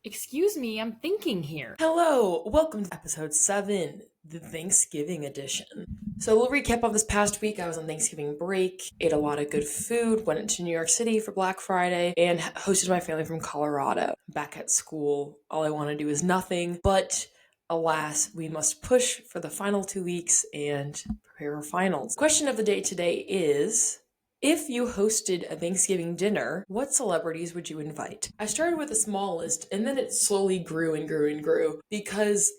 Excuse me, I'm thinking here. Hello, welcome to episode 7, the Thanksgiving edition. So, a little recap of this past week. I was on Thanksgiving break, ate a lot of good food, went into New York City for Black Friday, and hosted my family from Colorado. Back at school, all I want to do is nothing, but alas, we must push for the final 2 weeks and prepare for finals. Question of the day today is, if you hosted a Thanksgiving dinner, what celebrities would you invite? I started with a small list and then it slowly grew and grew and grew because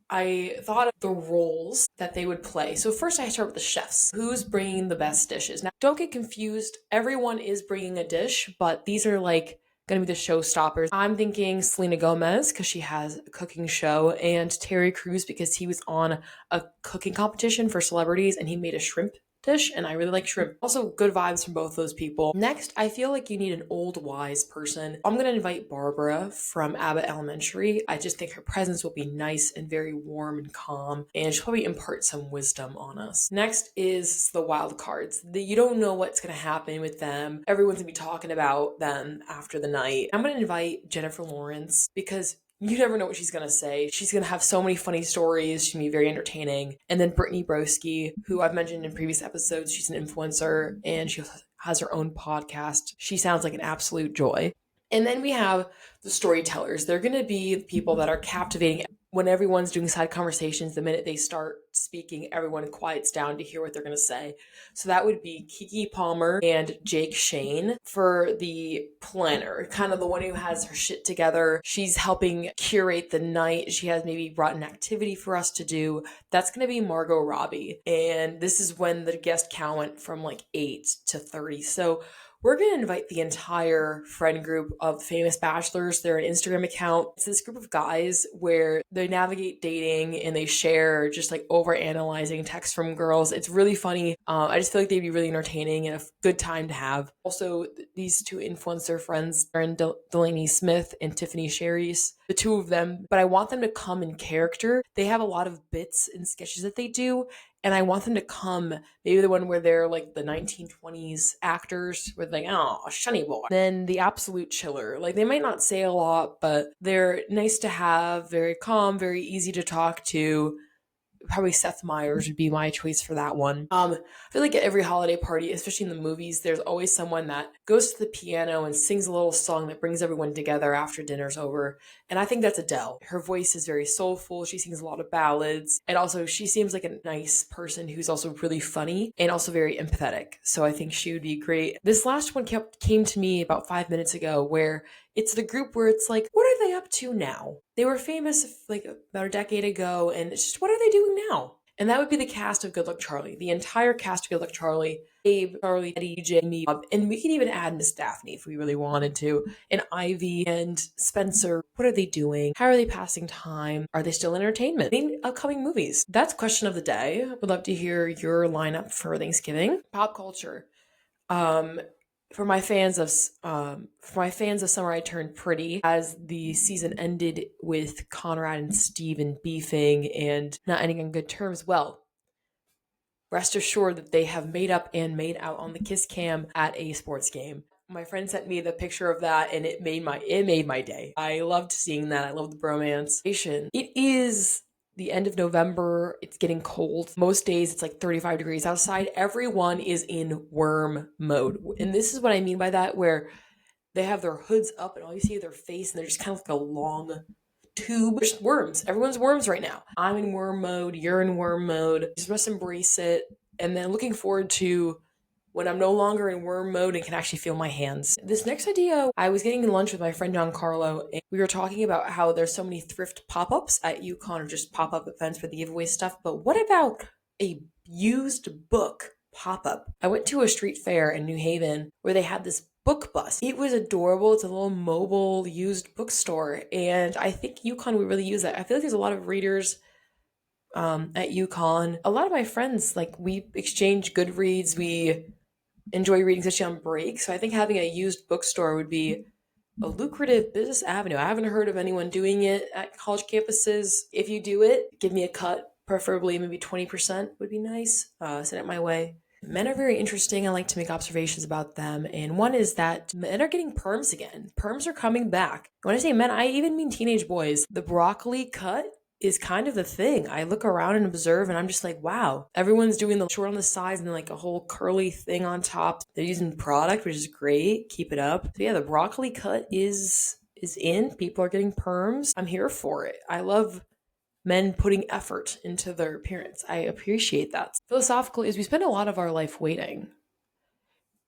I thought of the roles that they would play. So first I start with the chefs. Who's bringing the best dishes? Now, don't get confused. Everyone is bringing a dish, but these are like going to be the showstoppers. I'm thinking Selena Gomez because she has a cooking show, and Terry Crews because he was on a cooking competition for celebrities and he made a shrimp dish, and I really like shrimp. Also, good vibes from both those people. Next, I feel like you need an old wise person. I'm gonna invite Barbara from Abbott Elementary. I just think her presence will be nice and very warm and calm, and she'll probably impart some wisdom on us. Next is the wild cards. You don't know what's gonna happen with them. Everyone's gonna be talking about them after the night. I'm gonna invite Jennifer Lawrence because you never know what she's gonna say. She's gonna have so many funny stories. She's gonna be very entertaining. And then Brittany Broski, who I've mentioned in previous episodes, she's an influencer and she has her own podcast. She sounds like an absolute joy. And then we have the storytellers. They're gonna be the people that are captivating when everyone's doing side conversations. The minute they start speaking, everyone quiets down to hear what they're going to say. So that would be Kiki Palmer and Jake Shane for the planner, kind of the one who has her shit together. She's helping curate the night. She has maybe brought an activity for us to do. That's going to be Margot Robbie. And this is when the guest count went from like 8 to 30. So we're going to invite the entire friend group of famous bachelors. They're an Instagram account. It's this group of guys where they navigate dating and they share just like over analyzing texts from girls. It's really funny. I just feel like they'd be really entertaining and a good time to have. Also, these two influencer friends are Delaney Smith and Tiffany Sherry's, the two of them, but I want them to come in character. They have a lot of bits and sketches that they do, and I want them to come, maybe the one where they're like the 1920s actors, where they're like, oh, shunny boy. Then the absolute chiller. Like, they might not say a lot, but they're nice to have, very calm, very easy to talk to. Probably Seth Meyers would be my choice for that one. I feel like at every holiday party, especially in the movies, there's always someone that goes to the piano and sings a little song that brings everyone together after dinner's over. And I think that's Adele. Her voice is very soulful. She sings a lot of ballads. And also, she seems like a nice person who's also really funny and also very empathetic. So I think she would be great. This last one came to me about 5 minutes ago, where it's the group where it's like, what are they up to now? They were famous like about a decade ago, and it's just, what are they doing now? And that would be the cast of Good Luck Charlie. The entire cast of Good Luck Charlie. Abe, Charlie, Eddie, Jamie, and we can even add Miss Daphne if we really wanted to. And Ivy and Spencer. What are they doing? How are they passing time? Are they still in entertainment? In upcoming movies? That's question of the day. Would love to hear your lineup for Thanksgiving. Pop culture. Um, for my fans of Summer I Turned Pretty, as the season ended with Conrad and Steven beefing and not ending on good terms, well, rest assured that they have made up and made out on the kiss cam at a sports game. My friend sent me the picture of that and it made my day. I loved seeing that. I love the bromance. It is the end of November. It's getting cold. Most days it's like 35 degrees outside. Everyone is in worm mode. And this is what I mean by that, where they have their hoods up and all you see is their face and they're just kind of like a long tube. Just worms. Everyone's worms right now. I'm in worm mode. You're in worm mode. Just must embrace it. And then looking forward to when I'm no longer in worm mode and can actually feel my hands. This next idea, I was getting lunch with my friend John Carlo, and we were talking about how there's so many thrift pop-ups at UConn, or just pop-up events for the giveaway stuff. But what about a used book pop-up? I went to a street fair in New Haven where they had this book bus. It was adorable. It's a little mobile used bookstore, and I think UConn would really use that. I feel like there's a lot of readers at UConn. A lot of my friends, like, we exchange Goodreads. We enjoy reading, especially on break. So I think having a used bookstore would be a lucrative business avenue. I haven't heard of anyone doing it at college campuses. If you do it, give me a cut, preferably maybe 20% would be nice. Send it my way. Men are very interesting. I like to make observations about them. And one is that men are getting perms again. Perms are coming back. When I say men, I even mean teenage boys. The broccoli cut is kind of the thing. I look around and observe and I'm just like, wow, everyone's doing the short on the sides and like a whole curly thing on top. They're using product, which is great. Keep it up. So yeah, the broccoli cut is in. People are getting perms. I'm here for it. I love men putting effort into their appearance. I appreciate that. Philosophical is we spend a lot of our life waiting.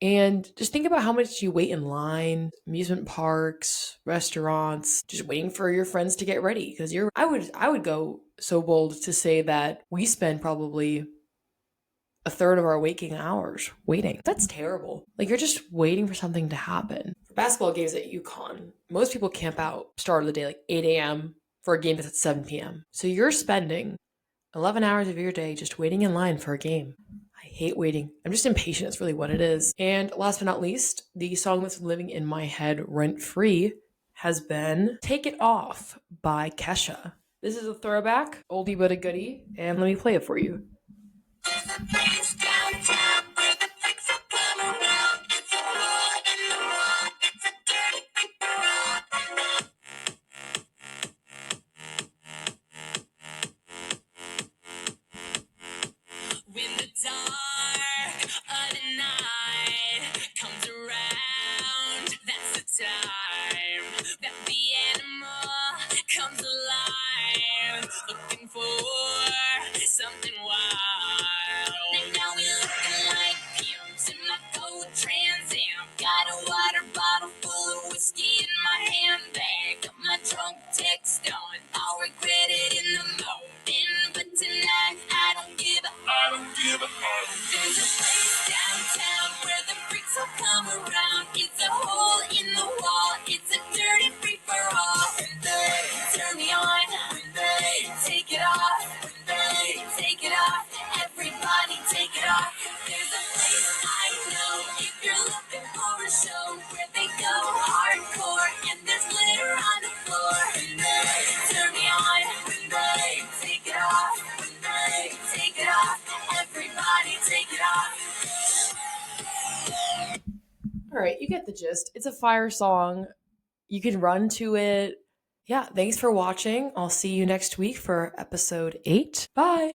And just think about how much you wait in line, amusement parks, restaurants, just waiting for your friends to get ready. Because I would go so bold to say that we spend probably a third of our waking hours waiting. That's terrible. Like you're just waiting for something to happen. For basketball games at UConn, most people camp out start of the day like 8 a.m. for a game that's at 7 p.m. So you're spending 11 hours of your day just waiting in line for a game. I hate waiting. I'm just impatient. It's really what it is. And last but not least, the song that's living in my head rent free has been Take It Off by Kesha. This is a throwback, oldie but a goodie, and let me play it for you. When the dark of the night comes around, that's the time that the animal comes alive, looking for something wild. And now we're looking like pimps in my gold Trans Am. Got a water bottle full of whiskey in my handbag. Got my drunk text on, I'll regret it in the morning. But tonight, I don't give a There's a place downtown where the freaks will come around. It's a hole in the wall. It's a dirty free for all. When they turn me on, when they take it off, when they take it off, everybody take it off. There's a place I know if you're looking for a show where they go hardcore and there's glitter on the floor. When they turn me on, when they take it off, when they take it off, everybody take it off. All right, you get the gist. It's a fire song. You can run to it. Yeah, thanks for watching. I'll see you next week for episode 8. Bye.